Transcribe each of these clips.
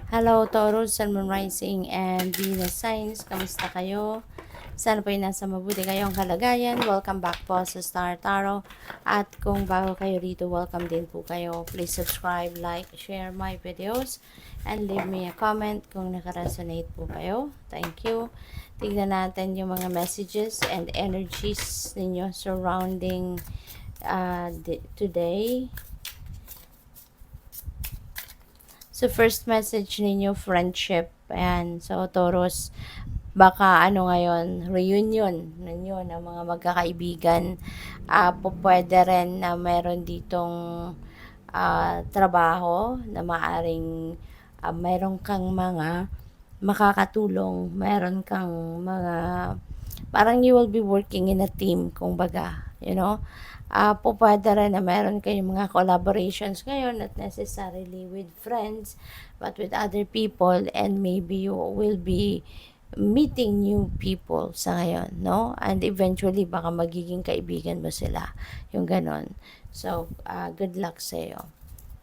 Hello, Taurus, Sun, Moon Rising, and Venus Signs. Kamusta kayo? Sana po ay nasa mabuti kayong kalagayan. Welcome back po sa Star Tarot. At kung bago kayo rito, welcome din po kayo. Please subscribe, like, share my videos, and leave me a comment kung nakaresonate po kayo. Thank you. Tignan natin yung mga messages and energies ninyo surrounding today. So, first message ninyo, friendship. Ayan. So, Taurus, baka ano ngayon, reunion ninyo ng mga magkakaibigan. Pwede rin na meron ditong trabaho na maaring meron kang mga makakatulong, meron kang mga parang you will be working in a team, kung baga, you know. Pwede rin na meron kayong mga collaborations ngayon, not necessarily with friends, but with other people, and maybe you will be meeting new people sa ngayon, no? And eventually, baka magiging kaibigan mo sila, yung ganon. So, good luck sa'yo.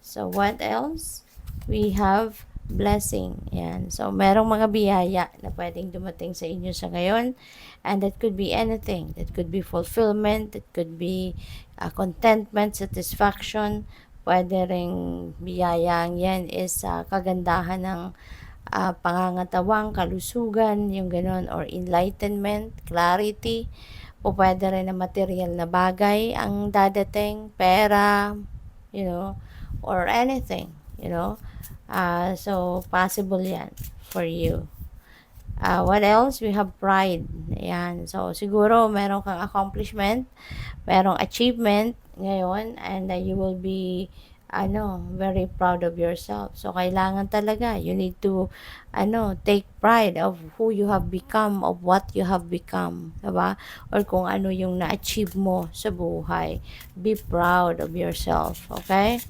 So, what else? We have blessing. Yan. So, merong mga biyaya na pwedeng dumating sa inyo sa ngayon. And that could be anything. That could be fulfillment. That could be contentment, satisfaction. Pwede ring biyayang yan is kagandahan ng pangangatawang, kalusugan, yung ganon, or enlightenment, clarity. Pwede rin na material na bagay ang dadating, pera, you know, or anything, you know. So, possible yan for you. What else? We have pride. Ayan. So, siguro, meron kang accomplishment, merong achievement ngayon, and you will be, very proud of yourself. So, kailangan talaga, you need to, take pride of who you have become, of what you have become, diba? Or kung ano yung na-achieve mo sa buhay. Be proud of yourself, okay?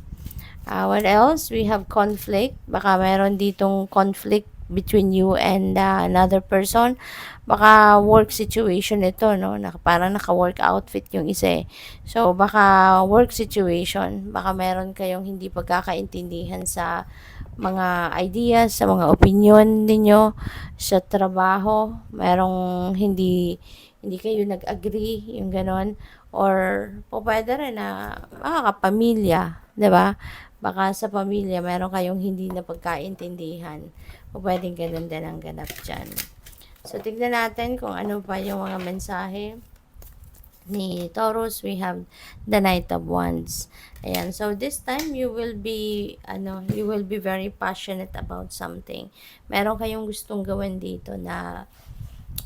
What else? We have conflict. Baka meron ditong conflict between you and another person. Baka work situation ito, no? Parang naka-work outfit yung isa eh. So, baka work situation. Baka meron kayong hindi pagkakaintindihan sa mga ideas, sa mga opinion ninyo, sa trabaho. Merong hindi kayo nag-agree, yung ganon. Or, pwede rin na kapamilya, 'di ba? Baka sa pamilya, meron kayong hindi na pagkaintindihan. O pwedeng ganun din ang ganap dyan. So, tignan natin kung ano pa yung mga mensahe ni Taurus. We have the Knight of Wands. Ayan. So, this time, you will be very passionate about something. Meron kayong gustong gawin dito na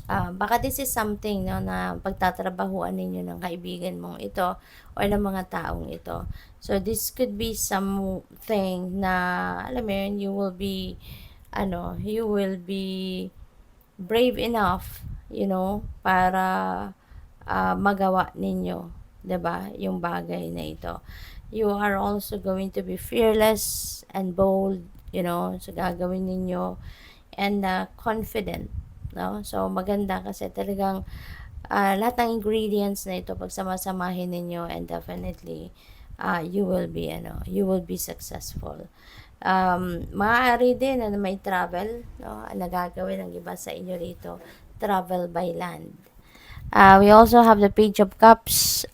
baka this is something, no, na pagtatrabahuan ninyo ng kaibigan mong ito or ng mga taong ito. So, this could be something na, alam mo yun, you will be brave enough, para magawa ninyo, 'di ba, yung bagay na ito. You are also going to be fearless and bold, sa gagawin ninyo, and confident, no? So, maganda kasi talagang lahat ng ingredients na ito pagsamasamahin ninyo, and definitely you will be successful. Maaari din na may travel, no? Nagagawin ng iba sa inyo rito, travel by land. We also have the Page of Cups.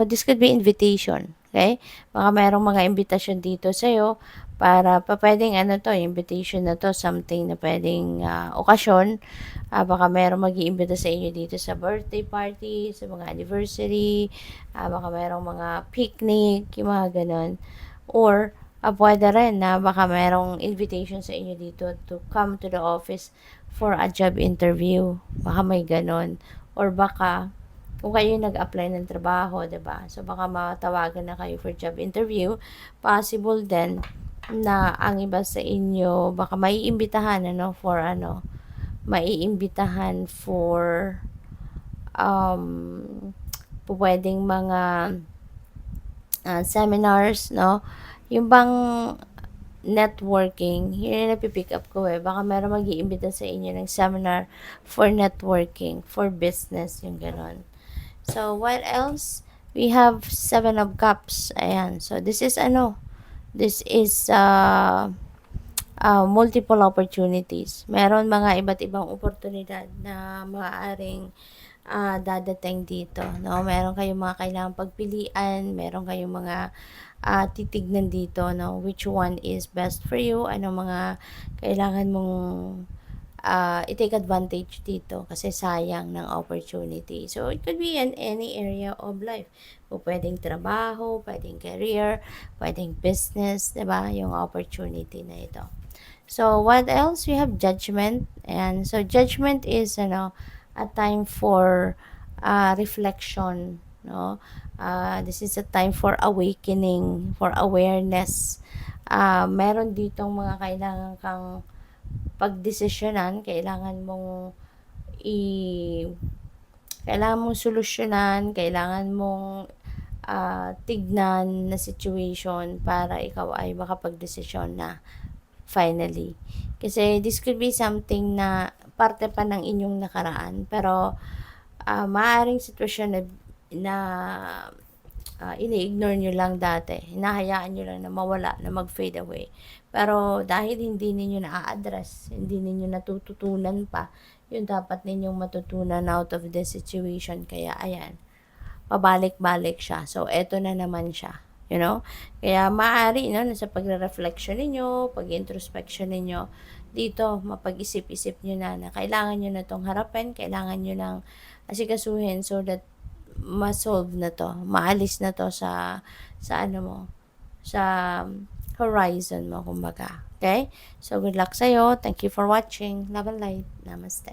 This could be invitation. Okay? Baka mayroong mga invitation dito sa'yo para pwedeng invitation na to, something na pwedeng okasyon. Baka mayroong mag-iimbita sa inyo dito sa birthday party, sa mga anniversary, baka mayroong mga picnic, yung mga ganun. Or, pwede rin na baka mayroong invitation sa inyo dito to come to the office for a job interview. Baka may ganun. Or baka, kung kayo nag-apply ng trabaho, 'di ba? So, baka matawagan na kayo for job interview. Possible din na ang iba sa inyo, baka maiimbitahan, maiimbitahan for, pwedeng mga seminars, no? Yung bang networking, yun yung napipick up ko eh. Baka meron mag-iimbita sa inyo ng seminar for networking, for business, yung ganon. So, what else? We have 7 of Cups. Ayan. So, this is multiple opportunities. Meron mga iba't ibang oportunidad na maaaring dadating dito, no? Meron kayong mga kailangang pagpilian, meron kayong mga titignan dito, no? Which one is best for you, ano mga kailangan mong i-take advantage dito kasi sayang ng opportunity. So, it could be in any area of life. O pwedeng trabaho, pwedeng career, pwedeng business, diba? Yung opportunity na ito. So, what else? We have judgment. And so, judgment is, a time for reflection, no? This is a time for awakening, for awareness. Meron ditong mga kailangan kang pagdesisyonan, i kailangan mong solusyonan, kailangan mong tignan na situation para ikaw ay makapagdesisyon na finally. Kasi this could be something na parte pa ng inyong nakaraan, pero maaaring sitwasyon na ini-ignore nyo lang dati, hinahayaan nyo lang na mawala, na mag-fade away. Pero dahil hindi ninyo na-address, hindi ninyo natututunan pa, yung dapat ninyong matutunan out of the situation. Kaya ayan, pabalik-balik siya. So, eto na naman siya. You know? Kaya maaari, no, sa pagre-reflection ninyo, pag-introspection ninyo, dito, mapag-isip-isip nyo na kailangan nyo na itong harapin, kailangan nyo nang asikasuhin so that ma-solve na to, maalis na to sa ano mo, sa horizon mo, kumbaga. Okay? So, good luck sa'yo. Thank you for watching. Love and light. Namaste.